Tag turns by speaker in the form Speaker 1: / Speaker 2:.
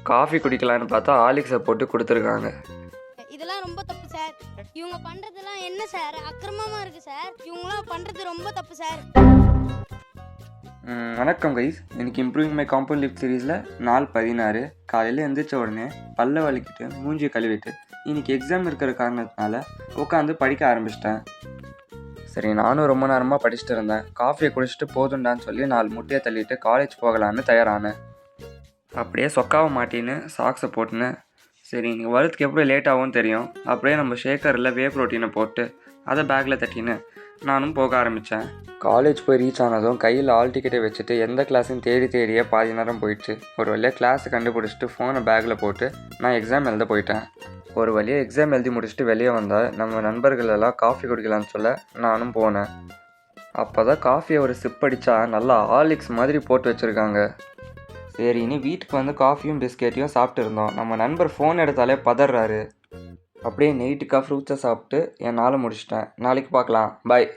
Speaker 1: Coffee குடிக்கலான்னு பார்த்தா ஹார்லிக்ஸை போட்டு கொடுத்துருக்காங்க.
Speaker 2: இதெல்லாம் ரொம்ப தப்பு சார். இவங்க பண்றதெல்லாம் என்ன சார் அக்கிரமமா இருக்கு சார். இவங்களாம் பண்றது ரொம்ப தப்பு சார்.
Speaker 1: வணக்கம் கைஸ். இன்னைக்கு இம்ப்ரூவிங் மை காம்பவுண்ட் லிஃப்ட் சீரீஸில் நாள் 16 காலையில் எழுந்திரிச்ச உடனே பல்ல வலிக்கிட்டு மூஞ்சி கழுவிட்டு இன்னைக்கு எக்ஸாம் இருக்கிற காரணத்தினால உட்காந்து படிக்க ஆரம்பிச்சிட்டேன். சரி, நானும் ரொம்ப நேரமாக படிச்சுட்டு இருந்தேன். காஃபியை குடிச்சிட்டு போதுண்டான்னு சொல்லி 4 முட்டையை தள்ளிட்டு காலேஜ் போகலான்னு தயாரானேன். அப்படியே சொக்காவை மாட்டின்னு சாக்ஸை போட்டுன்னு சரி நீங்கள் வரதுக்கு எப்படி லேட் ஆகும்னு தெரியும், அப்படியே நம்ம ஷேக்கரில் வே ப்ரோட்டீனை போட்டு அதை பேக்கில் தட்டின்னு நானும் போக ஆரம்பித்தேன். காலேஜ் போய் ரீச் ஆனதும் கையில் ஆல் டிக்கெட்டை வச்சுட்டு எந்த கிளாஸையும் தேடியே பாதி நேரம் போயிடுச்சு. ஒரு வழியாக கிளாஸை கண்டுபிடிச்சிட்டு ஃபோனை பேக்கில் போட்டு நான் எக்ஸாம் எழுத போயிட்டேன். ஒரு வழியாக எக்ஸாம் எழுதி முடிச்சுட்டு வெளியே வந்தால் நம்ம நண்பர்கள் எல்லாம் காஃபி குடிக்கலான்னு சொல்ல நானும் போனேன். அப்போ தான் காஃபியை ஒரு சிப் அடித்தா நல்லா ஹார்லிக்ஸ் மாதிரி போட்டு வச்சுருக்காங்க. சரின்னு வீட்டுக்கு வந்து காஃபியும் பிஸ்கெட்டையும் சாப்பிட்டு இருந்தோம். நம்ம நண்பர் ஃபோன் எடுத்தாலே பதறாரு. அப்படியே நைட்டுக்காக ஃப்ரூட்ஸை சாப்பிட்டு என் நாளை முடிச்சிட்டேன். நாளைக்கு பார்க்கலாம். பாய்.